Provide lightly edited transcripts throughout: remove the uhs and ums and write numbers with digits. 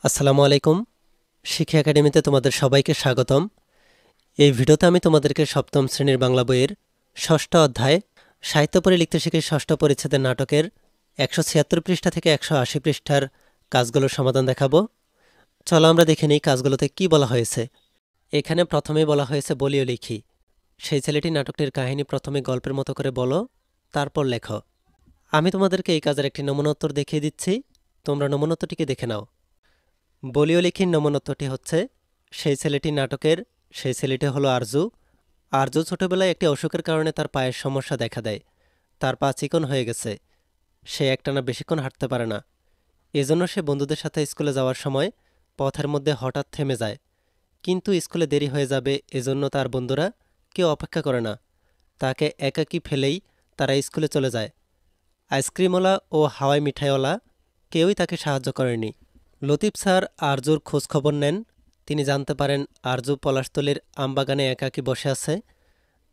আসসালামু আলাইকুম। শিক্ষা একাডেমিতে তোমাদের সবাইকে স্বাগতম। এই ভিডিওতে আমি তোমাদেরকে সপ্তম শ্রেণীর বাংলা বইয়ের ষষ্ঠ অধ্যায় সাহিত্য পড়ে লিখতে শিখে ষষ্ঠ পরিচ্ছেদের নাটকের ১৭৬ পৃষ্ঠা থেকে ১৮০ পৃষ্ঠার কাজগুলোর সমাধান দেখাবো। চলো আমরা দেখে নিই কাজগুলোতে কি বলা হয়েছে। এখানে প্রথমেই বলা হয়েছে বলিও লিখি। সেই ছেলেটি নাটকটির কাহিনী প্রথমে গল্পের মতো করে বলো, তারপর লেখো। আমি তোমাদেরকে এই কাজের একটি নমুনোত্তর দেখিয়ে দিচ্ছি, তোমরা নমুনোত্তরটিকে দেখে নাও। বলিও লিখির নমুনোত্তরটি হচ্ছে, সেই ছেলেটি নাটকের সেই ছেলেটি হলো আরজু। আরজু ছোটবেলায় একটি অসুখের কারণে তার পায়ের সমস্যা দেখা দেয়। তার পা চিকন হয়ে গেছে, সে একটানা বেশিক্ষণ হাঁটতে পারে না। এজন্য সে বন্ধুদের সাথে স্কুলে যাওয়ার সময় পথের মধ্যে হঠাৎ থেমে যায়। কিন্তু স্কুলে দেরি হয়ে যাবে এজন্য তার বন্ধুরা কেউ অপেক্ষা করে না, তাকে একাকী ফেলেই তারা স্কুলে চলে যায়। আইসক্রিমওয়ালা ও হাওয়াই মিঠাইওয়ালা কেউই তাকে সাহায্য করেনি। লতিফ স্যার আরজুর খোঁজ খবর নেন। তিনি জানতে পারেন আরজু পলাশতলীর আমবাগানে একাকী বসে আছে।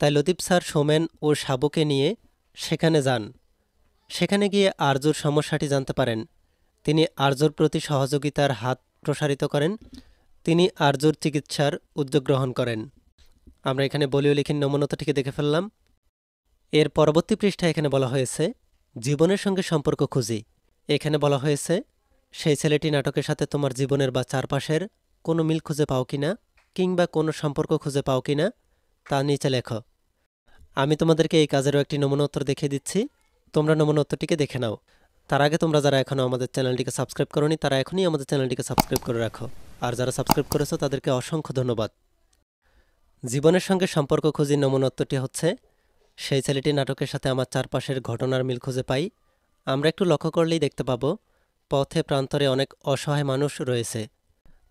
তাই লতিফ স্যার সোমেন ও সাবুকে নিয়ে সেখানে যান। সেখানে গিয়ে আরজুর সমস্যাটি জানতে পারেন। তিনি আরজুর প্রতি সহযোগিতার হাত প্রসারিত করেন। তিনি আরজুর চিকিৎসার উদ্যোগ গ্রহণ করেন। আমরা এখানে বলিও লিখির নমুনোত্তরটিকে দেখে ফেললাম। এর পরবর্তী পৃষ্ঠায় এখানে বলা হয়েছে জীবনের সঙ্গে সম্পর্ক খুঁজি। এখানে বলা হয়েছে সেই ছেলেটি নাটকের সাথে তোমার জীবনের বা চারপাশের কোনো মিল খুঁজে পাও কিনা, কিংবা কোনো সম্পর্ক খুঁজে পাও কিনা তা নিচে লেখো। আমি তোমাদেরকে এই কাজেরও একটি নমুনোত্তর দেখিয়ে দিচ্ছি, তোমরা নমুনোত্তরটিকে দেখে নাও। তার আগে তোমরা যারা এখনও আমাদের চ্যানেলটিকে সাবস্ক্রাইব করোনি তারা এখনই আমাদের চ্যানেলটিকে সাবস্ক্রাইব করে রাখো, আর যারা সাবস্ক্রাইব করেছো তাদেরকে অসংখ্য ধন্যবাদ। জীবনের সঙ্গে সম্পর্ক খুঁজি নমুনোত্তরটি হচ্ছে, সেই ছেলেটি নাটকের সাথে আমার চারপাশের ঘটনার মিল খুঁজে পাই। আমরা একটু লক্ষ্য করলেই দেখতে পাবো পথে প্রান্তরে অনেক অসহায় মানুষ রয়েছে।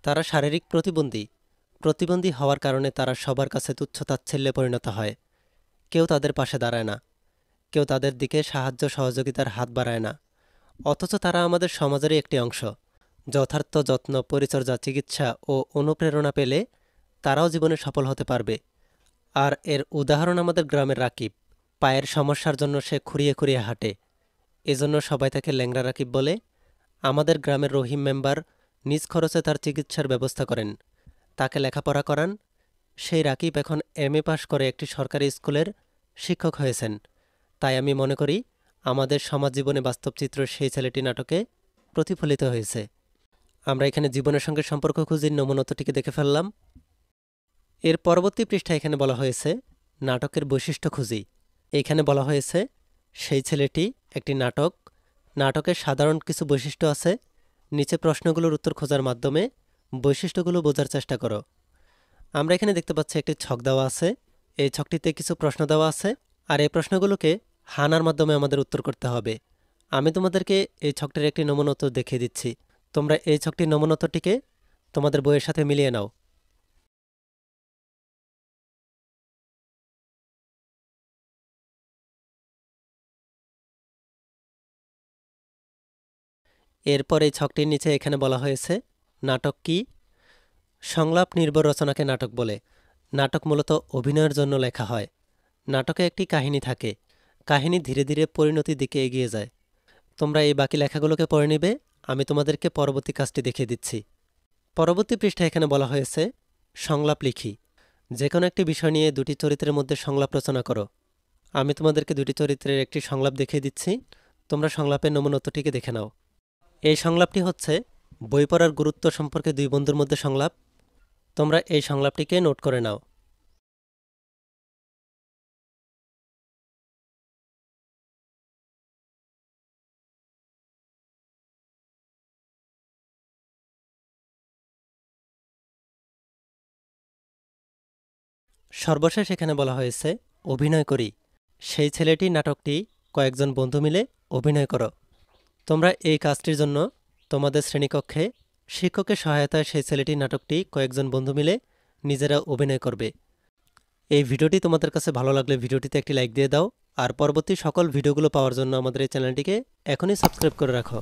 তারা শারীরিক প্রতিবন্ধী হওয়ার কারণে তারা সবার কাছে তুচ্ছ-তাচ্ছিল্যে পরিণত হয়। কেউ তাদের পাশে দাঁড়ায় না, কেউ তাদের দিকে সাহায্য সহযোগিতার হাত বাড়ায় না। অথচ তারা আমাদের সমাজেরই একটি অংশ। যথার্থ যত্ন, পরিচর্যা, চিকিৎসা ও অনুপ্রেরণা পেলে তারাও জীবনে সফল হতে পারবে। আর এর উদাহরণ আমাদের গ্রামের রাকিব। পায়ের সমস্যার জন্য সে খুঁড়িয়ে খুঁড়িয়ে হাঁটে, এজন্য সবাই তাকে ল্যাংড়া রাকিব বলে। আমাদের গ্রামের রহিম মেম্বার নিজ খরচে তার চিকিৎসার ব্যবস্থা করেন, তাকে লেখাপড়া করান। সেই রাকিব এখন এমএ পাশ করে একটি সরকারি স্কুলের শিক্ষক হয়েছেন। তাই আমি মনে করি আমাদের সমাজ জীবনে বাস্তব চিত্র সেই ছেলেটি নাটকে প্রতিফলিত হয়েছে। আমরা এখানে জীবনের সঙ্গে সম্পর্ক খুঁজি নমুনোত্তরটিকে দেখে ফেললাম। এর পরবর্তী পৃষ্ঠায় এখানে বলা হয়েছে নাটকের বৈশিষ্ট্য খুঁজি। এখানে বলা হয়েছে সেই ছেলেটি একটি নাটক। নাটকের সাধারণ কিছু বৈশিষ্ট্য আছে। নিচে প্রশ্নগুলোর উত্তর খোঁজার মাধ্যমে বৈশিষ্ট্যগুলো বোঝার চেষ্টা করো। আমরা এখানে দেখতে পাচ্ছি একটি ছক দেওয়া আছে। এই ছকটিতে কিছু প্রশ্ন দেওয়া আছে, আর এই প্রশ্নগুলোকে হানার মাধ্যমে আমাদের উত্তর করতে হবে। আমি তোমাদেরকে এই ছকটির একটি নমুনোত্তর দেখিয়ে দিচ্ছি, তোমরা এই ছকটির নমুনোত্তরটিকে তোমাদের বইয়ের সাথে মিলিয়ে নাও। এরপর এই ছকটির নিচে এখানে বলা হয়েছে নাটক কি। সংলাপ নির্ভর রচনাকে নাটক বলে। নাটক মূলত অভিনয়ের জন্য লেখা হয়। নাটকে একটি কাহিনী থাকে, কাহিনী ধীরে ধীরে পরিণতির দিকে এগিয়ে যায়। তোমরা এই বাকি লেখাগুলোকে পড়ে নিবে, আমি তোমাদেরকে পরবর্তী কাজটি দেখিয়ে দিচ্ছি। পরবর্তী পৃষ্ঠায় এখানে বলা হয়েছে সংলাপ লিখি। যে কোনো একটি বিষয় নিয়ে দুটি চরিত্রের মধ্যে সংলাপ রচনা করো। আমি তোমাদেরকে দুটি চরিত্রের একটি সংলাপ দেখিয়ে দিচ্ছি, তোমরা সংলাপের নমুনোত্তরটিকে দেখে নাও। এই সংলাপটি হচ্ছে বই পড়ার গুরুত্ব সম্পর্কে দুই বন্ধুর মধ্যে সংলাপ। তোমরা এই সংলাপটিকে নোট করে নাও। সর্বশেষ এখানে বলা হয়েছে অভিনয় করি। সেই ছেলেটি নাটকটি কয়েকজন বন্ধু মিলে অভিনয় করো। তোমরা এই কাজটির জন্য তোমাদের শ্রেণীকক্ষে শিক্ষকের সহায়তায় সেই ছেলেটি নাটকটি কয়েকজন বন্ধু মিলে নিজেরা অভিনয় করবে। এই ভিডিওটি তোমাদের কাছে ভালো লাগলে ভিডিওটিতে একটি লাইক দিয়ে দাও, আর পরবর্তী সকল ভিডিওগুলো পাওয়ার জন্য আমাদের এই চ্যানেলটিকে এখনই সাবস্ক্রাইব করে রাখো।